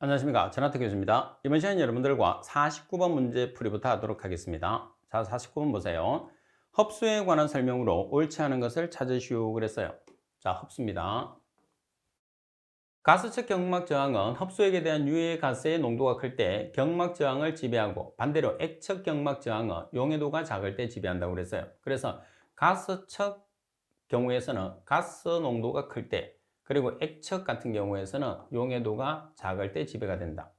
안녕하십니까. 전하태 교수입니다. 이번 시간에 여러분들과 49번 문제 풀이부터 하도록 하겠습니다. 자, 49번 보세요. 흡수에 관한 설명으로 옳지 않은 것을 찾으시오 그랬어요. 자, 흡수입니다. 가스측 경막 저항은 흡수액에 대한 유해 가스의 농도가 클 때 경막 저항을 지배하고, 반대로 액측 경막 저항은 용해도가 작을 때 지배한다고 그랬어요. 그래서 가스측 경우에서는 가스 농도가 클 때, 그리고 액측 같은 경우에서는 용해도가 작을 때 지배가 된다.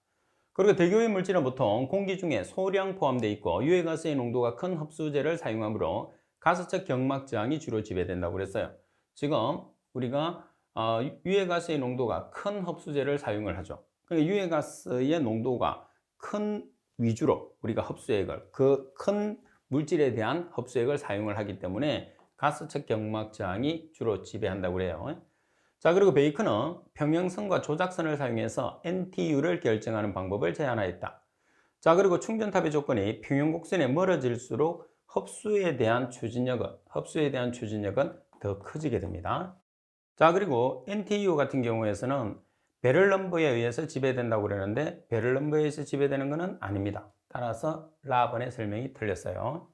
그리고 대기오염 물질은 보통 공기 중에 소량 포함되어 있고 유해가스의 농도가 큰 흡수제를 사용하므로 가스측 경막 저항이 주로 지배된다고 그랬어요. 지금 우리가 유해가스의 농도가 큰 흡수제를 사용을 하죠. 그러니까 유해가스의 농도가 큰 위주로 우리가 흡수액을, 그 큰 물질에 대한 흡수액을 사용을 하기 때문에 가스측 경막 저항이 주로 지배한다고 그래요. 자, 그리고 베이컨은 평형선과 조작선을 사용해서 NTU를 결정하는 방법을 제안하였다. 자, 그리고 충전탑의 조건이 평형곡선에 멀어질수록 흡수에 대한 추진력은 더 커지게 됩니다. 자, 그리고 NTU 같은 경우에서는 베를럼버에 의해서 지배된다고 그러는데 베를럼버에 의해서 지배되는 것은 아닙니다. 따라서 라번의 설명이 틀렸어요.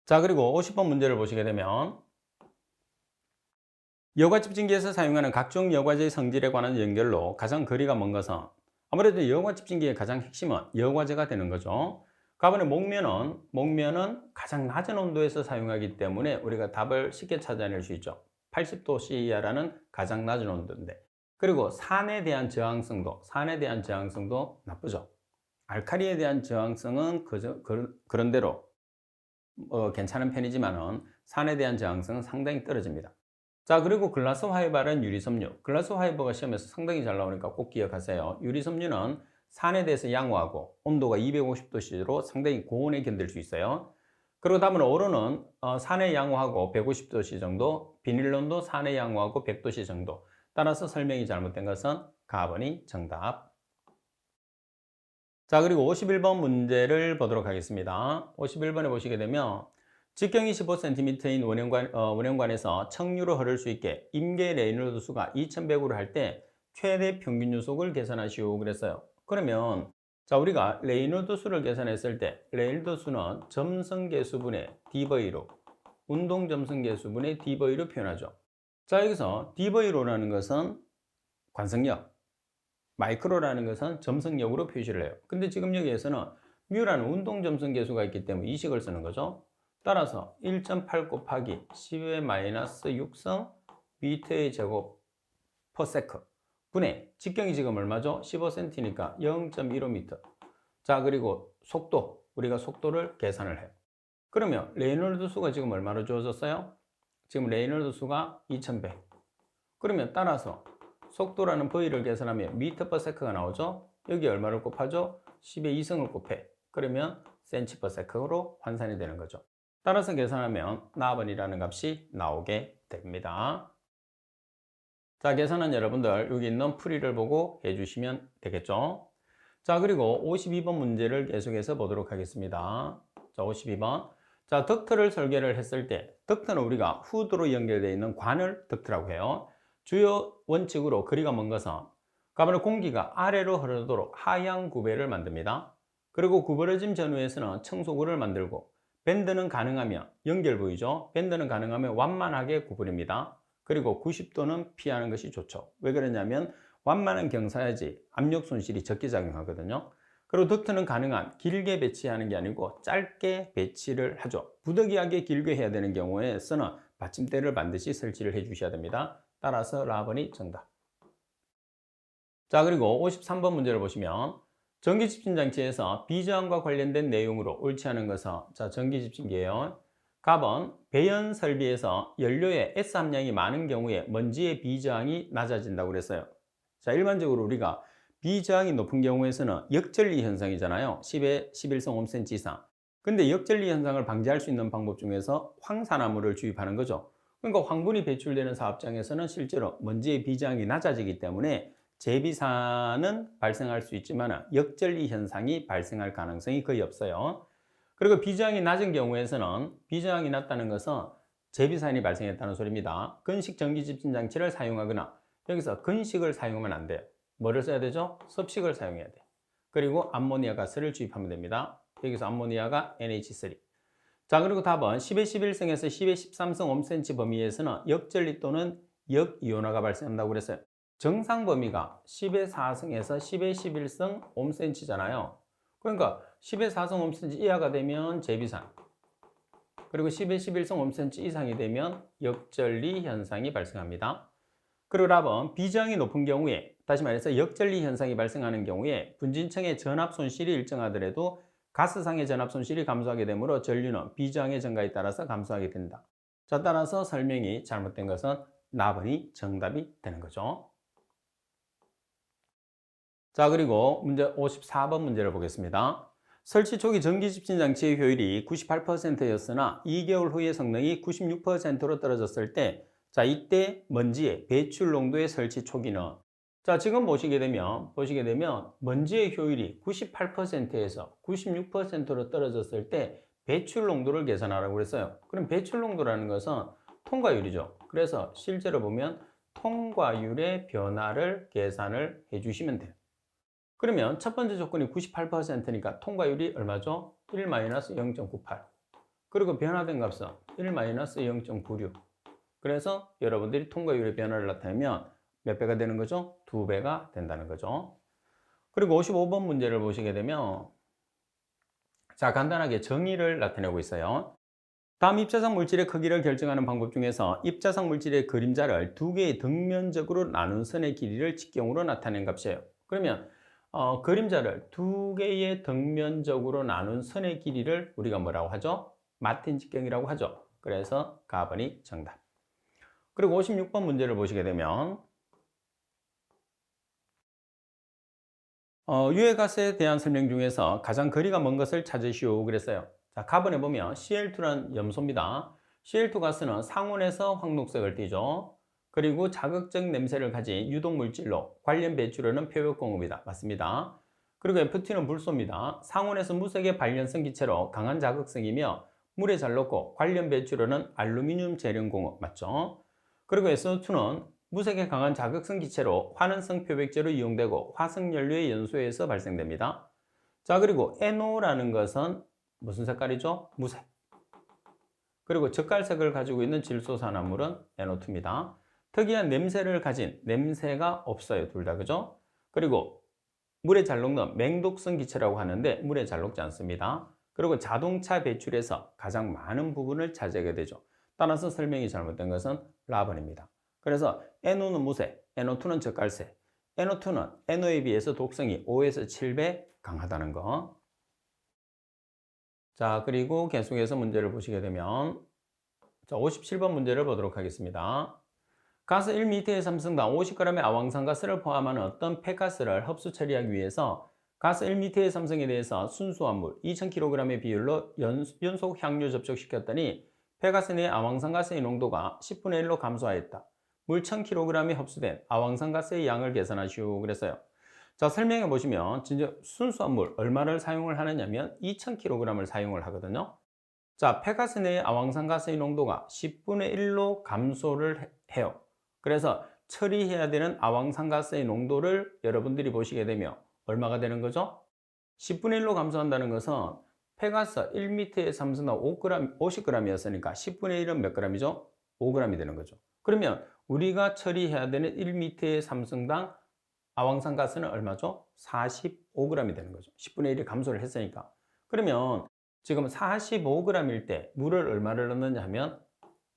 자, 그리고 50번 문제를 보시게 되면 여과 집진기에서 사용하는 각종 여과제의 성질에 관한 연결로 가장 거리가 먼 것은, 아무래도 여과 집진기의 가장 핵심은 여과제가 되는 거죠. 가번의 목면은 가장 낮은 온도에서 사용하기 때문에 우리가 답을 쉽게 찾아낼 수 있죠. 80도 C 이하라는 가장 낮은 온도인데, 그리고 산에 대한 저항성도 나쁘죠. 알칼리에 대한 저항성은 그런대로 괜찮은 편이지만은 산에 대한 저항성은 상당히 떨어집니다. 자, 그리고 글라스 화이버는 유리섬유. 글라스 화이버가 시험에서 상당히 잘 나오니까 꼭 기억하세요. 유리섬유는 산에 대해서 양호하고 온도가 250도씨로 상당히 고온에 견딜 수 있어요. 그리고 다음은 오로는 산에 양호하고 150도씨 정도, 비닐론도 산에 양호하고 100도씨 정도. 따라서 설명이 잘못된 것은 가번이 정답. 자, 그리고 51번 문제를 보도록 하겠습니다. 51번에 보시게 되면 직경이 15cm인 원형관에서 척류로 흐를 수 있게 임계 레이놀드 수가 2100으로 할 때 최대 평균 유속을 계산하시오 그랬어요. 그러면 자, 우리가 레이놀드 수를 계산했을 때 레이놀드 수는 점성계수분의 dV로, 운동 점성계수분의 dV로 표현하죠. 자, 여기서 dV로라는 것은 관성력, 마이크로라는 것은 점성력으로 표시를 해요. 근데 지금 여기에서는 뮤라는 운동 점성 계수가 있기 때문에 이 식을 쓰는 거죠. 따라서 1.8 곱하기 10의 마이너스 6성 미터의 제곱 퍼 세컨 분의 직경이 지금 얼마죠? 15cm니까 0.15m. 자, 그리고 속도, 우리가 속도를 계산을 해요. 그러면 레이놀드 수가 지금 얼마로 주어졌어요? 지금 레이놀드 수가 2100. 그러면 따라서 속도라는 V를 계산하면 미터 퍼 세컨가 나오죠? 여기 얼마를 곱하죠? 10의 2승을 곱해. 그러면 센치 퍼 세컨으로 환산이 되는 거죠. 따라서 계산하면 나번이라는 값이 나오게 됩니다. 자, 계산은 여러분들 여기 있는 풀이를 보고 해주시면 되겠죠? 자, 그리고 52번 문제를 계속해서 보도록 하겠습니다. 자, 52번. 자, 덕트를 설계를 했을 때, 덕트는 우리가 후드로 연결되어 있는 관을 덕트라고 해요. 주요 원칙으로 거리가 먼 것은 가만히 공기가 아래로 흐르도록 하향 구배를 만듭니다. 그리고 구부러짐 전후에서는 청소구를 만들고, 밴드는 가능하면 연결 부위죠. 밴드는 가능하면 완만하게 구부립니다. 그리고 90도는 피하는 것이 좋죠. 왜 그러냐면 완만한 경사야지 압력 손실이 적게 작용하거든요. 그리고 덕트는 가능한 길게 배치하는 게 아니고 짧게 배치를 하죠. 부득이하게 길게 해야 되는 경우에서는 받침대를 반드시 설치를 해 주셔야 됩니다. 따라서 라번이 정답. 자, 그리고 53번 문제를 보시면 전기집진장치에서 비저항과 관련된 내용으로 옳지 않은 것은, 자, 전기집진기예요. 갑은 배연 설비에서 연료의 S 함량이 많은 경우에 먼지의 비저항이 낮아진다고 그랬어요. 자, 일반적으로 우리가 비저항이 높은 경우에서는 역전리 현상이잖아요. 10에 11성 5cm 이상. 근데 역전리 현상을 방지할 수 있는 방법 중에서 황산화물을 주입하는 거죠. 그러니까 황분이 배출되는 사업장에서는 실제로 먼지의 비저항이 낮아지기 때문에 재비산은 발생할 수 있지만 역전리 현상이 발생할 가능성이 거의 없어요. 그리고 비저항이 낮은 경우에서는, 비저항이 낮다는 것은 재비산이 발생했다는 소리입니다. 건식 전기집진 장치를 사용하거나, 여기서 건식을 사용하면 안 돼요. 뭐를 써야 되죠? 섭식을 사용해야 돼. 그리고 암모니아 가스를 주입하면 됩니다. 여기서 암모니아가 NH3. 자, 그리고 답은 10의 11승에서 10의 13승 옴센치 범위에서는 역전리 또는 역이온화가 발생한다고 그랬어요. 정상 범위가 10의 4승에서 10의 11승 옴센치잖아요. 그러니까 10의 4승 옴센치 이하가 되면 재비산, 그리고 10의 11승 옴센치 이상이 되면 역전리 현상이 발생합니다. 그리고 답은 비저항이 높은 경우에, 다시 말해서 역전리 현상이 발생하는 경우에 분진층의 전압 손실이 일정하더라도 가스상의 전압 손실이 감소하게 되므로 전류는 비저항의 증가에 따라서 감소하게 된다. 자, 따라서 설명이 잘못된 것은 나번이 정답이 되는 거죠. 자, 그리고 문제 54번 문제를 보겠습니다. 설치 초기 전기 집진 장치의 효율이 98%였으나 2개월 후에 성능이 96%로 떨어졌을 때, 자, 이때 먼지의 배출 농도의 설치 초기는, 자, 지금 보시게 되면 먼지의 효율이 98%에서 96%로 떨어졌을 때 배출 농도를 계산하라고 그랬어요. 그럼 배출 농도라는 것은 통과율이죠. 그래서 실제로 보면 통과율의 변화를 계산을 해주시면 돼요. 그러면 첫 번째 조건이 98%니까 통과율이 얼마죠? 1-0.98. 그리고 변화된 값은 1-0.96. 그래서 여러분들이 통과율의 변화를 나타내면 몇 배가 되는 거죠? 2배가 된다는 거죠. 그리고 55번 문제를 보시게 되면, 자, 간단하게 정의를 나타내고 있어요. 다음 입자상 물질의 크기를 결정하는 방법 중에서 입자상 물질의 그림자를 두 개의 등면적으로 나눈 선의 길이를 직경으로 나타낸 값이에요. 그러면 그림자를 두 개의 등면적으로 나눈 선의 길이를 우리가 뭐라고 하죠? 마틴 직경이라고 하죠. 그래서 가번이 정답. 그리고 56번 문제를 보시게 되면, 유해가스에 대한 설명 중에서 가장 거리가 먼 것을 찾으시오 그랬어요. 자, 가번에 보면 Cl2란 염소입니다. Cl2 가스는 상온에서 황록색을 띠죠. 그리고 자극적 냄새를 가진 유독물질로 관련 배출원은 표백공업이다. 맞습니다. 그리고 Ft는 불소입니다. 상온에서 무색의 발연성 기체로 강한 자극성이며 물에 잘 녹고 관련 배출원은 알루미늄 재련공업. 맞죠? 그리고 SO2는 무색에 강한 자극성 기체로 환원성 표백제로 이용되고 화석연료의 연소에서 발생됩니다. 자, 그리고 NO라는 것은 무슨 색깔이죠? 무색. 그리고 젓갈색을 가지고 있는 질소산화물은 NO2입니다. 특이한 냄새를 가진, 냄새가 없어요. 둘 다, 그죠? 그리고 물에 잘 녹는 맹독성 기체라고 하는데 물에 잘 녹지 않습니다. 그리고 자동차 배출에서 가장 많은 부분을 차지하게 되죠. 따라서 설명이 잘못된 것은 라번입니다. 그래서 NO는 무색, NO2는 젓갈색. NO2는 NO에 비해서 독성이 5에서 7배 강하다는 거. 자, 그리고 계속해서 문제를 보시게 되면, 자, 57번 문제를 보도록 하겠습니다. 가스 1m의 삼성당 50g의 아황산가스를 포함하는 어떤 폐가스를 흡수 처리하기 위해서 가스 1m의 삼성에 대해서 순수화물 2000kg의 비율로 연속 향유 접촉시켰더니 폐가스 내 아황산가스의 농도가 10분의 1로 감소하였다. 물 1000kg이 흡수된 아황산가스의 양을 계산하시오 그랬어요. 자, 설명해 보시면 진짜 순수화물 얼마를 사용을 하느냐면 2000kg을 사용을 하거든요. 자, 폐가스 내의 아황산가스의 농도가 10분의 1로 감소를 해요. 그래서 처리해야 되는 아황산가스의 농도를 여러분들이 보시게 되면 얼마가 되는 거죠? 10분의 1로 감소한다는 것은 폐가스 1m의 삼성당 50g이었으니까 10분의 1은 몇 g이죠? 5g이 되는 거죠. 그러면 우리가 처리해야 되는 1m의 삼성당 아황산가스는 얼마죠? 45g이 되는 거죠. 10분의 1이 감소를 했으니까. 그러면 지금 45g일 때 물을 얼마를 넣느냐 하면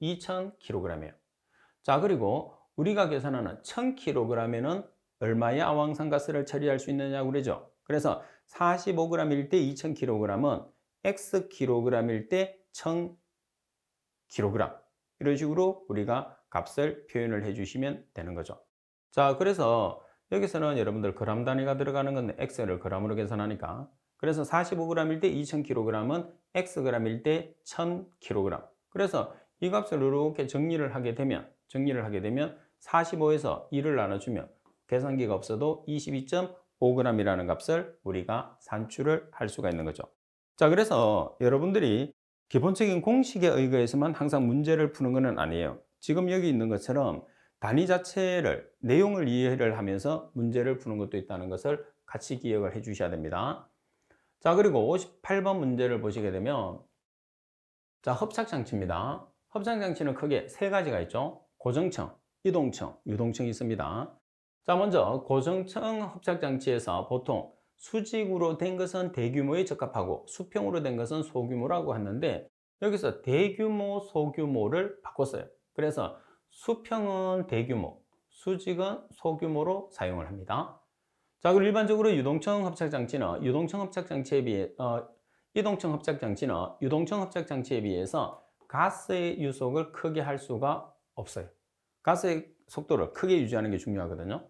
2000kg이에요. 자, 그리고 우리가 계산하는 1000kg에는 얼마의 아황산가스를 처리할 수 있느냐고 그러죠. 그래서 45g일 때 2000kg은 Xkg일 때 1000kg. 이런 식으로 우리가 값을 표현을 해주시면 되는 거죠. 자, 그래서 여기서는 여러분들 그람 단위가 들어가는 건데 X를 그람으로 계산하니까, 그래서 45g일 때 2000kg은 Xg일 때 1000kg. 그래서 이 값을 이렇게 정리를 하게 되면 45에서 2를 나눠주면 계산기가 없어도 22.5g이라는 값을 우리가 산출을 할 수가 있는 거죠. 자, 그래서 여러분들이 기본적인 공식에 의거해서만 항상 문제를 푸는 것은 아니에요. 지금 여기 있는 것처럼 단위 자체를 내용을 이해를 하면서 문제를 푸는 것도 있다는 것을 같이 기억을 해 주셔야 됩니다. 자, 그리고 58번 문제를 보시게 되면 자, 협착장치입니다. 협착장치는 크게 세 가지가 있죠. 고정층, 이동층, 유동층이 있습니다. 자, 먼저 고정층 협착장치에서 보통 수직으로 된 것은 대규모에 적합하고 수평으로 된 것은 소규모라고 하는데 여기서 대규모, 소규모를 바꿨어요. 그래서 수평은 대규모, 수직은 소규모로 사용을 합니다. 자, 그리고 일반적으로 유동층 협착장치는 이동층 협착장치는 유동층 협착장치에 비해서 가스의 유속을 크게 할 수가 없어요. 가스의 속도를 크게 유지하는 게 중요하거든요.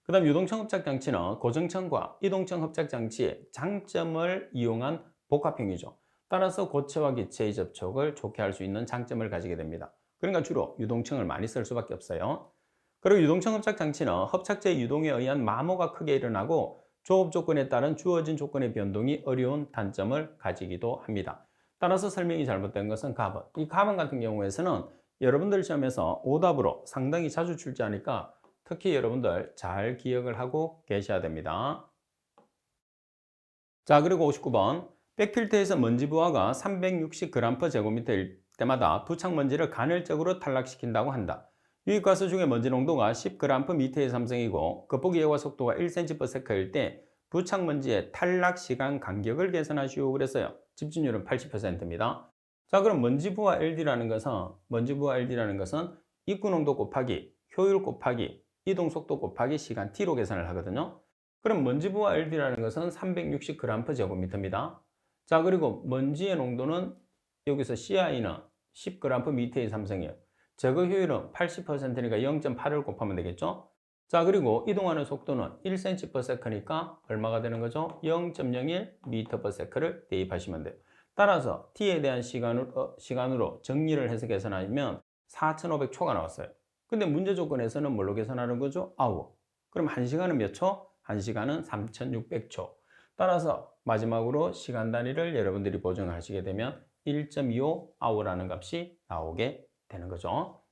그 다음 유동층 협착장치는 고정층과 이동층 협착장치의 장점을 이용한 복합형이죠. 따라서 고체와 기체의 접촉을 좋게 할 수 있는 장점을 가지게 됩니다. 그러니까 주로 유동층을 많이 쓸 수밖에 없어요. 그리고 유동층 협착장치는 협착제의 유동에 의한 마모가 크게 일어나고 조업 조건에 따른 주어진 조건의 변동이 어려운 단점을 가지기도 합니다. 따라서 설명이 잘못된 것은 가번. 이 가번 같은 경우에서는 여러분들 시험에서 오답으로 상당히 자주 출제하니까 특히 여러분들 잘 기억을 하고 계셔야 됩니다. 자, 그리고 59번. 백필터에서 먼지 부하가 360g/제곱미터일 때마다 부착 먼지를 간헐적으로 탈락시킨다고 한다. 유입가스 중에 먼지 농도가 10g/m의 삼성이고 겉보기 예와 속도가 1cm/s일 때 부착 먼지의 탈락 시간 간격을 계산하시오 그랬어요. 집중률은 80%입니다. 자, 그럼 먼지 부하 LD라는 것은 입구 농도 곱하기 효율 곱하기 이동 속도 곱하기 시간 t로 계산을 하거든요. 그럼 먼지 부하 LD라는 것은 360g/제곱미터입니다. 자, 그리고 먼지의 농도는 여기서 CI는 10g/m의 삼성이에요. 제거 효율은 80%니까 0.8을 곱하면 되겠죠? 자, 그리고 이동하는 속도는 1cm/s니까 얼마가 되는 거죠? 0.01m/s를 대입하시면 돼요. 따라서 t에 대한 시간으로 정리를 해서 계산하면 4500초가 나왔어요. 근데 문제 조건에서는 뭘로 계산하는 거죠? 아워. 그럼 1시간은 몇 초? 1시간은 3600초. 따라서 마지막으로 시간 단위를 여러분들이 보정하시게 되면 1.25 아워라는 값이 나오게 되는 거죠.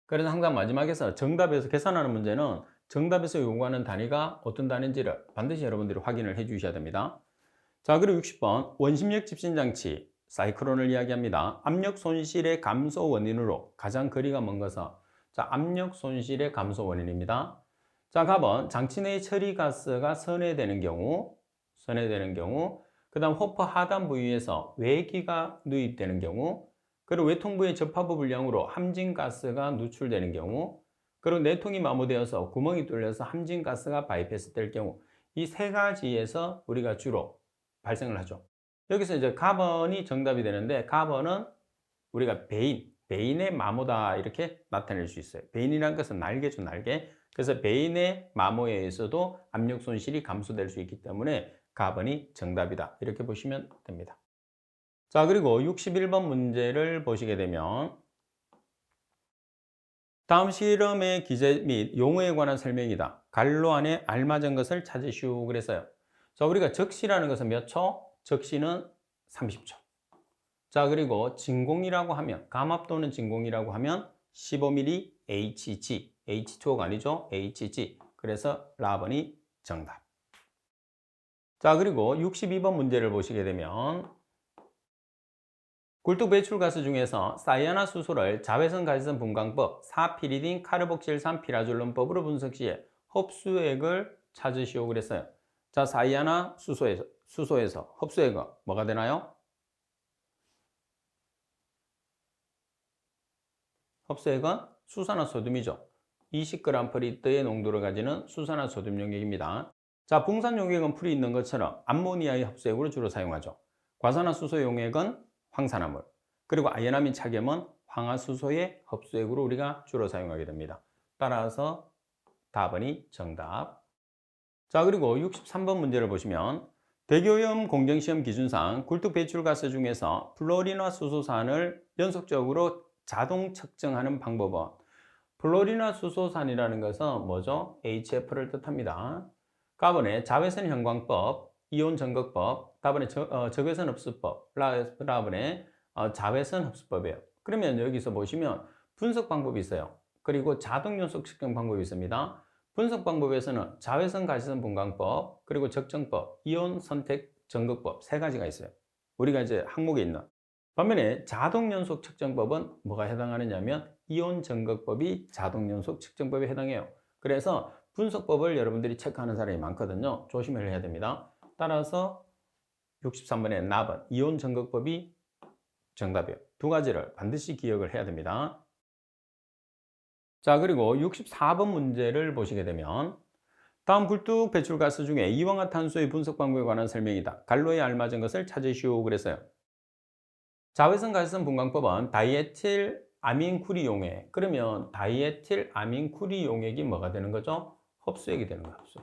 그래서 항상 마지막에서 정답에서 계산하는 문제는 정답에서 요구하는 단위가 어떤 단위인지를 반드시 여러분들이 확인을 해 주셔야 됩니다. 자, 그리고 60번 원심력 집신장치 사이클론을 이야기합니다. 압력 손실의 감소 원인으로 가장 거리가 먼 것은 자, 압력 손실의 감소 원인입니다. 자, 가번 장치 내의 처리가스가 선회되는 경우 그 다음 호퍼 하단 부위에서 외기가 누입되는 경우 그리고 외통부의 접합부 불량으로 함진가스가 누출되는 경우 그리고 내통이 마모되어서 구멍이 뚫려서 함진가스가 바이패스 될 경우 이 세 가지에서 우리가 주로 발생을 하죠. 여기서 이제 가번이 정답이 되는데 가번은 우리가 베인의 마모다 이렇게 나타낼 수 있어요. 베인이라는 것은 날개죠, 날개. 그래서 베인의 마모에 의해서도 압력 손실이 감소될 수 있기 때문에 가번이 정답이다 이렇게 보시면 됩니다. 자, 그리고 61번 문제를 보시게 되면 다음 실험의 기재 및 용어에 관한 설명이다. 갈로 안에 알맞은 것을 찾으시오 그랬어요. 자, 우리가 적시라는 것은 몇 초? 적시는 30초. 자, 그리고 진공이라고 하면 감압 또는 진공이라고 하면 15mm HG H2O가 아니죠? HG. 그래서 라번이 정답. 자, 그리고 62번 문제를 보시게 되면 굴뚝 배출가스 중에서 사이아나수소를 자외선 가시선 분광법 4피리딘 카르복실산 피라졸론법으로 분석 시에 흡수액을 찾으시오 그랬어요. 자, 사이아나 수소에서 흡수액은 뭐가 되나요? 흡수액은 수산화소듐이죠. 20g/L의 농도를 가지는 수산화소듐 용액입니다. 자, 붕산 용액은 풀이 있는 것처럼 암모니아의 흡수액으로 주로 사용하죠. 과산화수소 용액은 황산화물, 그리고 아연아민 착염은 황화수소의 흡수액으로 우리가 주로 사용하게 됩니다. 따라서 답은이 정답. 자, 그리고 63번 문제를 보시면 대기오염 공정시험 기준상 굴뚝 배출가스 중에서 플로린화 수소산을 연속적으로 자동 측정하는 방법은 플로린화 수소산이라는 것은 뭐죠? HF를 뜻합니다. 가번에 자외선 형광법, 이온 전극법, 다번에 적외선 흡수법, 라번에 자외선 흡수법이에요. 그러면 여기서 보시면 분석 방법이 있어요. 그리고 자동연속 측정 방법이 있습니다. 분석 방법에서는 자외선 가시선 분광법, 그리고 적정법, 이온 선택 전극법 세 가지가 있어요. 우리가 이제 항목에 있는. 반면에 자동연속 측정법은 뭐가 해당하느냐면 이온 전극법이 자동연속 측정법에 해당해요. 그래서 분석법을 여러분들이 체크하는 사람이 많거든요. 조심을 해야 됩니다. 따라서 63번의 납은 이온 전극법이 정답이에요. 두 가지를 반드시 기억을 해야 됩니다. 자, 그리고 64번 문제를 보시게 되면 다음 굴뚝 배출가스 중에 이황화탄소의 분석 방법에 관한 설명이다. 갈로에 알맞은 것을 찾으시오 그랬어요. 자외선 가시선 분광법은 다이에틸 아민쿠리 용액. 그러면 다이에틸 아민쿠리 용액이 뭐가 되는 거죠? 흡수액이 되는 거예요. 흡수.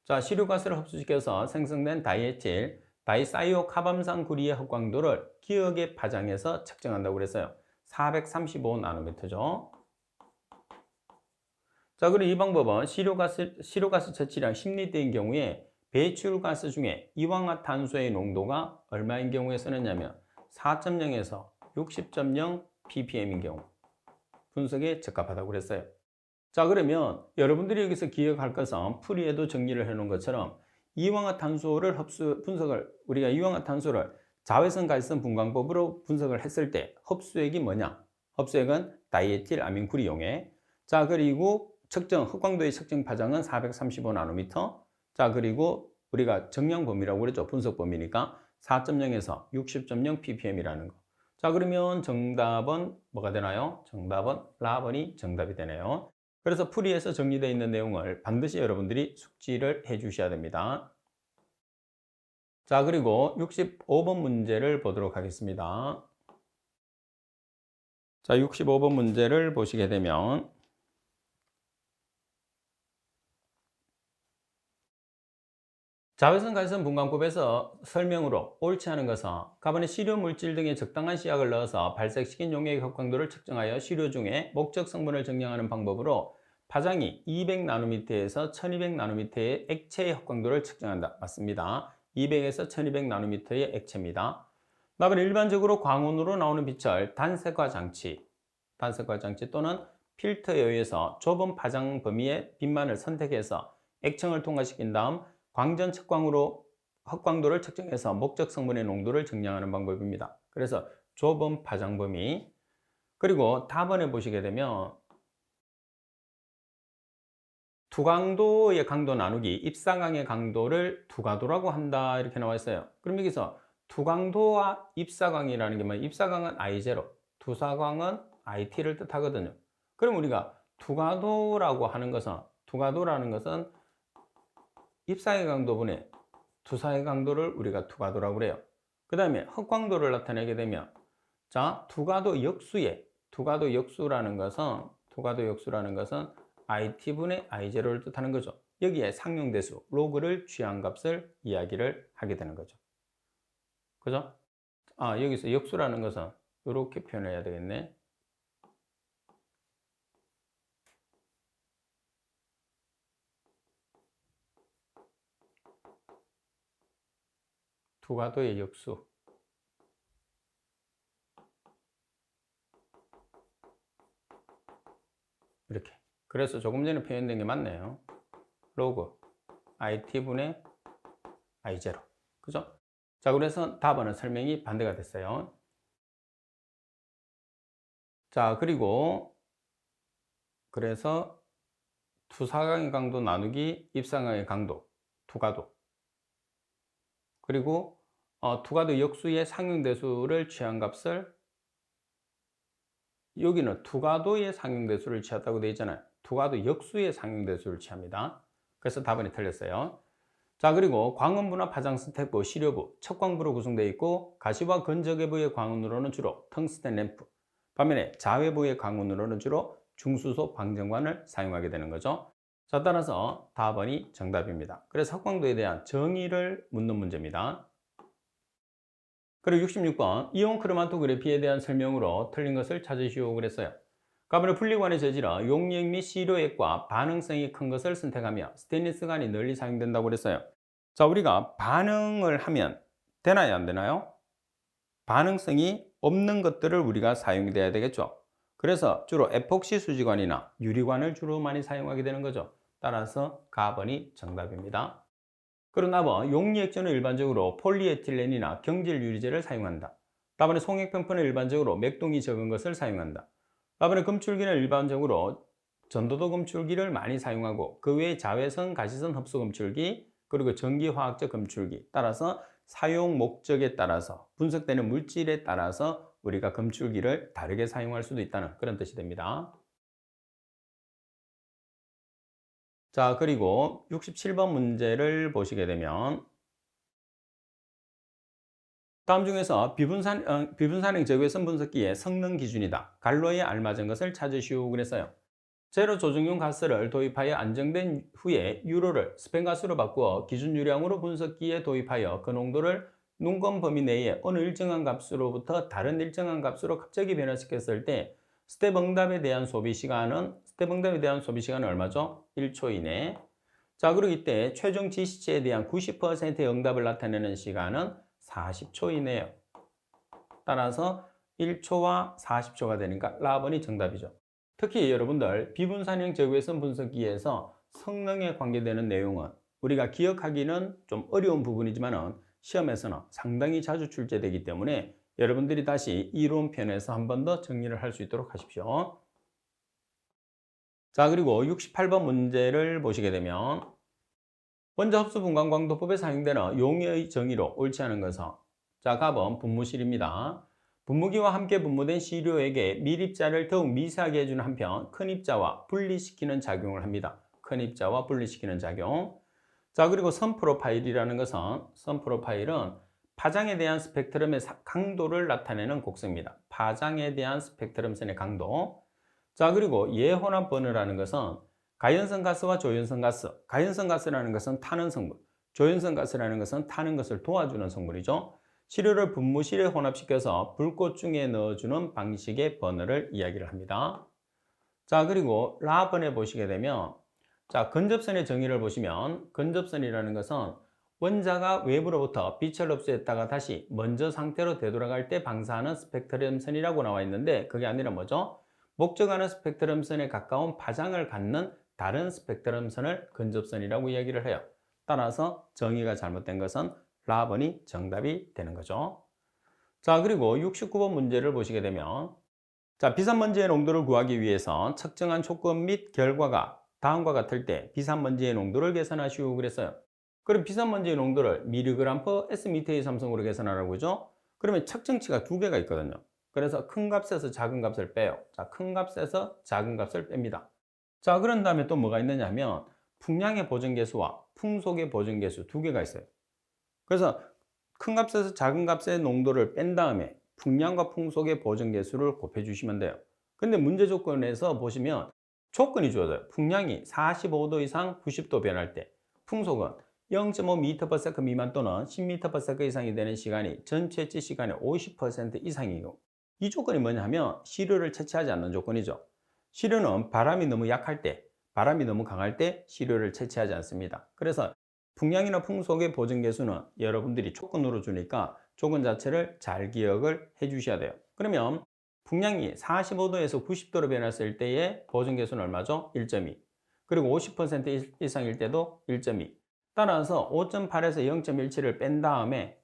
자, 시료가스를 흡수시켜서 생성된 다이에틸 다이사이오카밤산 구리의 흑광도를 기억의 파장에서 측정한다고 그랬어요. 435나노미터죠. 자, 그리고 이 방법은 시료가스 채취량 10리터인 경우에 배출가스 중에 이황화탄소의 농도가 얼마인 경우에 쓰느냐면 4.0에서 60.0 ppm인 경우 분석에 적합하다고 그랬어요. 자, 그러면 여러분들이 여기서 기억할 것은 풀이에도 정리를 해 놓은 것처럼 이황화탄소를 우리가 이황화탄소를 자외선 가시선 분광법으로 분석을 했을 때 흡수액이 뭐냐? 흡수액은 다이에틸 아민쿠리 용액. 자, 그리고 흑광도의 측정 파장은 435나노미터. 자, 그리고 우리가 정량 범위라고 그랬죠. 분석 범위니까 4.0에서 60.0 ppm이라는 거. 자, 그러면 정답은 뭐가 되나요? 정답은 라번이 정답이 되네요. 그래서 풀이에서 정리되어 있는 내용을 반드시 여러분들이 숙지를 해 주셔야 됩니다. 자, 그리고 65번 문제를 보도록 하겠습니다. 자, 65번 문제를 보시게 되면 자외선 가시선 분광법에서 설명으로 옳지 않은 것은 가번의 시료 물질 등의 적당한 시약을 넣어서 발색시킨 용액의 흑광도를 측정하여 시료 중에 목적 성분을 증량하는 방법으로 파장이 200나노미터에서 1200나노미터의 액체의 흑광도를 측정한다. 맞습니다. 200에서 1200나노미터의 액체입니다. 가번은 일반적으로 광원으로 나오는 빛을 단색화 장치 또는 필터에 의해서 좁은 파장 범위의 빛만을 선택해서 액청을 통과시킨 다음 광전 측광으로 흑광도를 측정해서 목적 성분의 농도를 증량하는 방법입니다. 그래서 좁은 파장 범위. 그리고 답안에 보시게 되면 두강도의 강도 나누기 입사광의 강도를 두가도라고 한다 이렇게 나와 있어요. 그럼 여기서 두강도와 입사광이라는 게 뭐예요? 입사광은 I0, 두사광은 IT를 뜻하거든요. 그럼 우리가 두가도라는 것은 입사의 강도분의 두사의 강도를 우리가 두가도라고 그래요. 그 다음에 흑광도를 나타내게 되면 자, 두가도 역수라는 것은 IT분의 I0를 뜻하는 거죠. 여기에 상용대수 로그를 취한 값을 이야기를 하게 되는 거죠. 그죠? 여기서 역수라는 것은 이렇게 표현해야 되겠네. 두가도의 역수. 이렇게. 그래서 조금 전에 표현된 게 맞네요. 로그 IT분의 I0. 그죠? 자, 그래서 답안은 설명이 반대가 됐어요. 자, 그래서 두사광의 강도 나누기 입사광의 강도, 두가도. 그리고 두가도 역수의 상용대수를 취한 값을 여기는 두가도의 상용대수를 취했다고 되어 있잖아요. 두가도 역수의 상용대수를 취합니다. 그래서 답안이 틀렸어요. 자, 그리고 광원부나 파장선택부, 시료부, 척광부로 구성되어 있고 가시와 건적외부의 광원으로는 주로 텅스텐 램프, 반면에 자외부의 광원으로는 주로 중수소 방정관을 사용하게 되는 거죠. 자, 따라서 답안이 정답입니다. 그래서 흑광도에 대한 정의를 묻는 문제입니다. 그리고 66번 이온 크로마토그래피에 대한 설명으로 틀린 것을 찾으시오 그랬어요. 가번의 분리관의 재질은 용액 및 시료액과 반응성이 큰 것을 선택하며 스테인리스관이 널리 사용된다고 그랬어요. 자, 우리가 반응을 하면 되나요 안 되나요? 반응성이 없는 것들을 우리가 사용돼야 되겠죠. 그래서 주로 에폭시 수지관이나 유리관을 주로 많이 사용하게 되는 거죠. 따라서 가번이 정답입니다. 그리고 답은 용리액젓은 일반적으로 폴리에틸렌이나 경질 유리제를 사용한다. 답은 송액병풀은 일반적으로 맥동이 적은 것을 사용한다. 답은 금출기는 일반적으로 전도도 금출기를 많이 사용하고 그 외에 자외선, 가시선 흡수 금출기, 그리고 전기화학적 금출기, 따라서 사용 목적에 따라서 분석되는 물질에 따라서 우리가 금출기를 다르게 사용할 수도 있다는 그런 뜻이 됩니다. 자, 그리고 67번 문제를 보시게 되면 다음 중에서 비분산행 제외선 분석기의 성능 기준이다. 갈로에 알맞은 것을 찾으시오 그랬어요. 제로 조정용 가스를 도입하여 안정된 후에 유로를 스팸 가스로 바꾸어 기준 유량으로 분석기에 도입하여 그 농도를 눈금 범위 내에 어느 일정한 값으로부터 다른 일정한 값으로 갑자기 변화시켰을 때 스텝 응답에 대한 소비 시간은 얼마죠? 1초 이내. 자, 그리고 이때 최종 지시체에 대한 90%의 응답을 나타내는 시간은 40초 이내예요. 따라서 1초와 40초가 되니까 라번이 정답이죠. 특히 여러분들 비분산형 제외선 분석기에서 성능에 관계되는 내용은 우리가 기억하기는 좀 어려운 부분이지만 시험에서는 상당히 자주 출제되기 때문에 여러분들이 다시 이론편에서 한 번 더 정리를 할 수 있도록 하십시오. 자, 그리고 68번 문제를 보시게 되면 원자 흡수 분광 광도법에 사용되는 용어의 정의로 옳지 않은 것은, 자, 답은 분무실입니다. 분무기와 함께 분무된 시료에게 밀입자를 더욱 미세하게 해주는 한편 큰 입자와 분리시키는 작용을 합니다. 큰 입자와 분리시키는 작용. 자, 그리고 선 프로파일이라는 것은, 선 프로파일은 파장에 대한 스펙트럼의 강도를 나타내는 곡선입니다. 파장에 대한 스펙트럼선의 강도. 자, 그리고 예혼합 번호라는 것은 가연성 가스와 조연성 가스. 가연성 가스라는 것은 타는 성분, 조연성 가스라는 것은 타는 것을 도와주는 성분이죠. 시료를 분무실에 혼합시켜서 불꽃 중에 넣어주는 방식의 번호를 이야기를 합니다. 자, 그리고 라번에 보시게 되면, 자, 근접선의 정의를 보시면 근접선이라는 것은 원자가 외부로부터 빛을 흡수했다가 다시 먼저 상태로 되돌아갈 때 방사하는 스펙트럼선이라고 나와 있는데, 그게 아니라 뭐죠? 목적하는 스펙트럼선에 가까운 파장을 갖는 다른 스펙트럼선을 근접선이라고 이야기를 해요. 따라서 정의가 잘못된 것은 라번이 정답이 되는 거죠. 자, 그리고 69번 문제를 보시게 되면, 자, 비산먼지의 농도를 구하기 위해서 측정한 조건 및 결과가 다음과 같을 때 비산먼지의 농도를 계산하시오 그랬어요. 그럼 비산먼지의 농도를 mg per s/m의 삼성으로 계산하라고 하죠. 그러면 측정치가 두 개가 있거든요. 그래서 큰 값에서 작은 값을 빼요. 자, 큰 값에서 작은 값을 뺍니다. 자, 그런 다음에 또 뭐가 있느냐 하면 풍량의 보정계수와 풍속의 보정계수 두 개가 있어요. 그래서 큰 값에서 작은 값의 농도를 뺀 다음에 풍량과 풍속의 보정계수를 곱해 주시면 돼요. 근데 문제 조건에서 보시면 조건이 주어져요. 풍량이 45도 이상 90도 변할 때, 풍속은 0.5m/s 미만 또는 10m/s 이상이 되는 시간이 전체치 시간의 50% 이상이고, 이 조건이 뭐냐 하면 시료를 채취하지 않는 조건이죠. 시료는 바람이 너무 약할 때, 바람이 너무 강할 때 시료를 채취하지 않습니다. 그래서 풍량이나 풍속의 보정계수는 여러분들이 조건으로 주니까 조건 자체를 잘 기억을 해 주셔야 돼요. 그러면 풍량이 45도에서 90도로 변했을 때의 보정계수는 얼마죠? 1.2. 그리고 50% 이상일 때도 1.2. 따라서 5.8에서 0.17을 뺀 다음에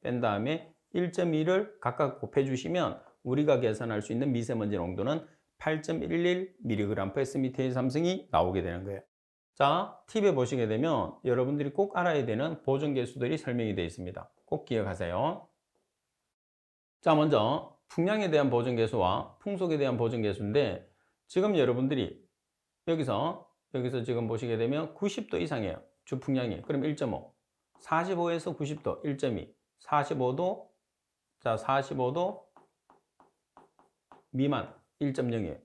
1.2를 각각 곱해 주시면 우리가 계산할 수 있는 미세먼지 농도는 8.11mg/s/m의 삼성이 나오게 되는 거예요. 자, 팁에 보시게 되면 여러분들이 꼭 알아야 되는 보정계수들이 설명이 되어 있습니다. 꼭 기억하세요. 자, 먼저 풍량에 대한 보정계수와 풍속에 대한 보정계수인데, 지금 여러분들이 여기서 지금 보시게 되면 90도 이상이에요. 주풍량이. 그럼 1.5. 45에서 90도 1.2. 45도, 자, 45도 미만 1.0이에요.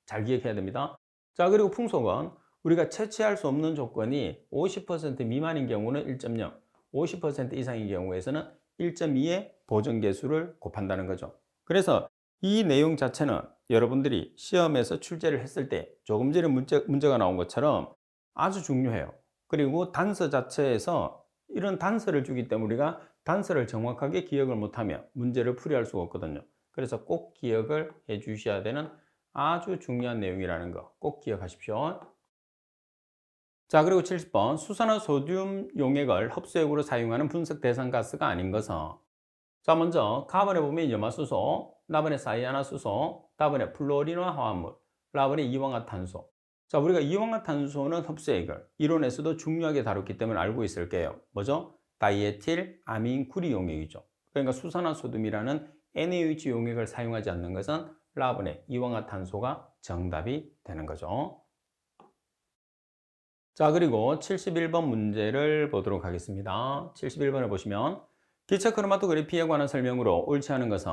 잘 기억해야 됩니다. 자, 그리고 풍속은 우리가 채취할 수 없는 조건이 50% 미만인 경우는 1.0, 50% 이상인 경우에서는 1.2의 보정계수를 곱한다는 거죠. 그래서 이 내용 자체는 여러분들이 시험에서 출제를 했을 때 조금 전에 문제가 나온 것처럼 아주 중요해요. 그리고 단서 자체에서 이런 단서를 주기 때문에 우리가 단서를 정확하게 기억을 못하면 문제를 풀이할 수가 없거든요. 그래서 꼭 기억을 해 주셔야 되는 아주 중요한 내용이라는 거 꼭 기억하십시오. 자, 그리고 70번 수산화 소듐 용액을 흡수액으로 사용하는 분석 대상 가스가 아닌 것은. 자, 먼저 카본에 보면 염화수소, 나번에 사이아나수소, 다번에 플로리노 화합물, 라번에 이황화탄소. 자, 우리가 이황화탄소는 흡수액을 이론에서도 중요하게 다뤘기 때문에 알고 있을게요. 뭐죠? 다이에틸 아민 구리 용액이죠. 그러니까 수산화소듐이라는 NaOH 용액을 사용하지 않는 것은 라번의 이황화탄소가 정답이 되는 거죠. 자, 그리고 71번 문제를 보도록 하겠습니다. 71번을 보시면 기체 크로마토그래피에 관한 설명으로 옳지 않은 것은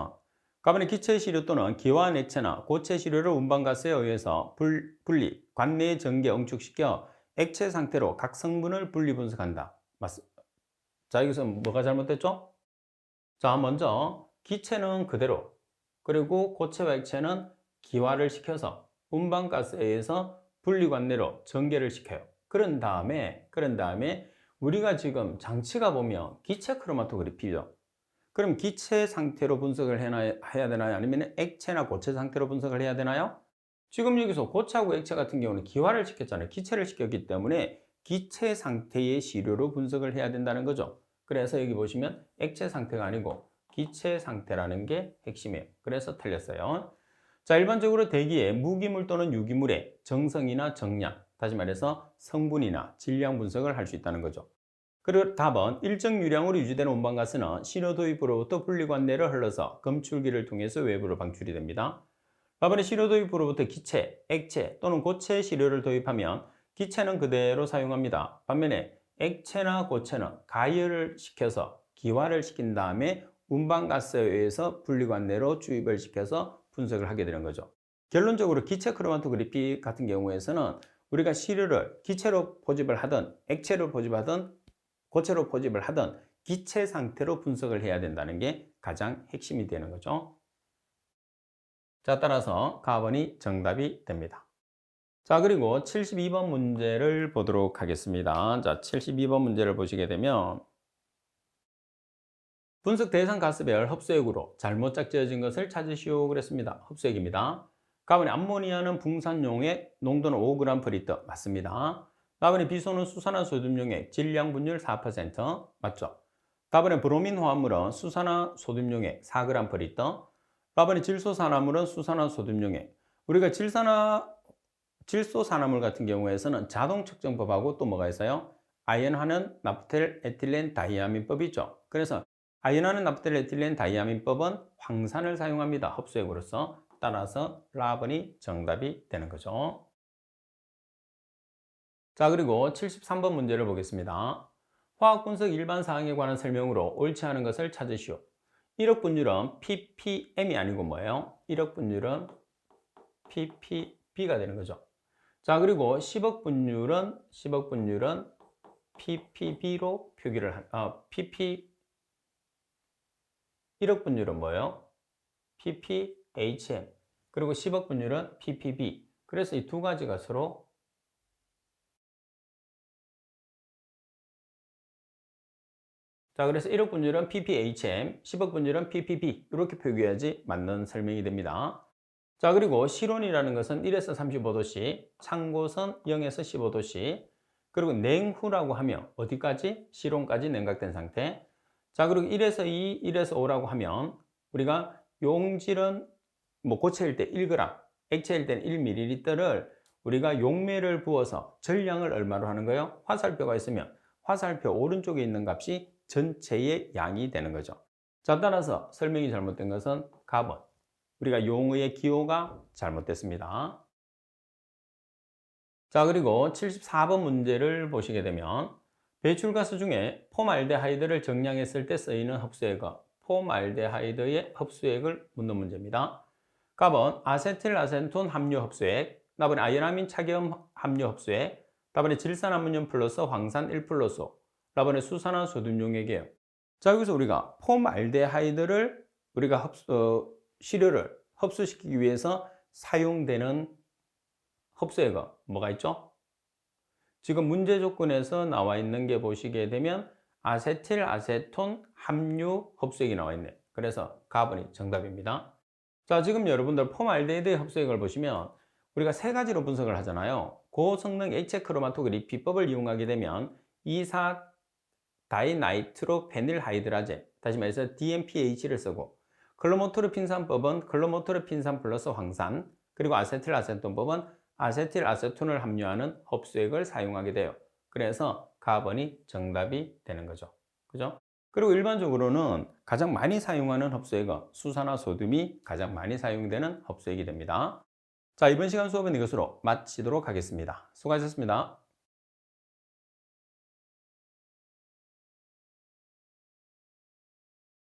가번의 기체 시료 또는 기화한 액체나 고체 시료를 운반가스에 의해서 분리, 관내 전개 응축시켜 액체 상태로 각 성분을 분리 분석한다. 자, 여기서 뭐가 잘못됐죠? 자, 먼저 기체는 그대로, 그리고 고체와 액체는 기화를 시켜서 운반가스에 의해서 분리 관내로 전개를 시켜요. 그런 다음에 우리가 지금 장치가 보면 기체 크로마토그래피죠. 그럼 기체 상태로 분석을 해야 되나요? 아니면 액체나 고체 상태로 분석을 해야 되나요? 지금 여기서 고체하고 액체 같은 경우는 기화를 시켰잖아요. 기체를 시켰기 때문에 기체 상태의 시료로 분석을 해야 된다는 거죠. 그래서 여기 보시면 액체 상태가 아니고 기체 상태라는 게 핵심이에요. 그래서 틀렸어요. 자, 일반적으로 대기에 무기물 또는 유기물의 정성이나 정량, 다시 말해서 성분이나 질량 분석을 할 수 있다는 거죠. 그리고 답은 일정 유량으로 유지되는 온방가스는 신호 도입으로부터 분리관내를 흘러서 검출기를 통해서 외부로 방출이 됩니다. 답은 신호 도입으로부터 기체, 액체 또는 고체 시료를 도입하면 기체는 그대로 사용합니다. 반면에 액체나 고체는 가열을 시켜서 기화를 시킨 다음에 운반가스에 의해서 분리관내로 주입을 시켜서 분석을 하게 되는 거죠. 결론적으로 기체 크로마토그래피 같은 경우에서는 우리가 시료를 기체로 포집을 하든 액체로 포집하든 고체로 포집을 하든 기체 상태로 분석을 해야 된다는 게 가장 핵심이 되는 거죠. 자, 따라서 가번이 정답이 됩니다. 자, 그리고 72번 문제를 보도록 하겠습니다. 자, 72번 문제를 보시게 되면 분석 대상 가스별 흡수액으로 잘못 짝지어진 것을 찾으시오 그랬습니다. 흡수액입니다. 가번에 암모니아는 붕산용액, 농도는 5g/L 맞습니다. 가번에 비소는 수산화소듐용액, 질량 분율 4% 맞죠? 가번에 브로민 화합물은 수산화소듐용액 4g/L. 가번에 질소산화물은 수산화소듐용액. 우리가 질소산화물 같은 경우에서는 자동 측정법하고 또 뭐가 있어요? 아연화는 나프텔 에틸렌 다이아민법이 있죠. 그래서 아연화는 나프텔 에틸렌 다이아민법은 황산을 사용합니다. 흡수액으로서. 따라서 라번이 정답이 되는 거죠. 자, 그리고 73번 문제를 보겠습니다. 화학 분석 일반 사항에 관한 설명으로 옳지 않은 것을 찾으시오. 1억 분율은 ppm이 아니고 뭐예요? 1억 분율은 ppb가 되는 거죠. 자, 그리고 10억 분율은 ppb로 표기를 1억 분율은 뭐예요? pphm. 그리고 10억 분율은 ppb. 그래서 이 두 가지가 서로 자, 그래서 1억 분율은 pphm, 10억 분율은 ppb 이렇게 표기해야지 맞는 설명이 됩니다. 자, 그리고 실온이라는 것은 1에서 35도씨, 참고선 0에서 15도씨, 그리고 냉후라고 하면 어디까지? 실온까지 냉각된 상태. 자, 그리고 1에서 2, 1에서 5라고 하면 우리가 용질은 고체일 때 1g, 액체일 때는 1ml를 우리가 용매를 부어서 전량을 얼마로 하는 거예요? 화살표가 있으면 화살표 오른쪽에 있는 값이 전체의 양이 되는 거죠. 자, 따라서 설명이 잘못된 것은 가번. 우리가 용의의 기호가 잘못됐습니다. 자, 그리고 74번 문제를 보시게 되면 배출가스 중에 폼알데하이드를 정량했을 때 쓰이는 흡수액은 폼알데하이드의 흡수액을 묻는 문제입니다. 답은 아세틸 아세톤 함유 흡수액, 답은 아연아민 차계음 함유 흡수액, 답은 질산암모늄 플러스 황산 1플러스, 답은 수산화소듐용액이에요. 자, 여기서 우리가 폼알데하이드를 우리가 시료를 흡수시키기 위해서 사용되는 흡수액은 뭐가 있죠? 지금 문제 조건에서 나와 있는 게 보시게 되면 아세틸 아세톤 함유 흡수액이 나와 있네. 그래서 가번이 정답입니다. 자, 지금 여러분들 폼알데히드의 흡수액을 보시면 우리가 세 가지로 분석을 하잖아요. 고성능 액체 크로마토그리 비법을 이용하게 되면 2,4 다이나이트로페닐하이드라제, 다시 말해서 DMPH를 쓰고, 클로모토르핀산법은 클로모토르핀산 플러스 황산, 그리고 아세틸아세톤법은 아세틸아세톤을 함유하는 흡수액을 사용하게 돼요. 그래서 가번이 정답이 되는 거죠. 그죠? 그리고 일반적으로는 가장 많이 사용하는 흡수액은 수산화 소듐이 가장 많이 사용되는 흡수액이 됩니다. 자, 이번 시간 수업은 이것으로 마치도록 하겠습니다. 수고하셨습니다.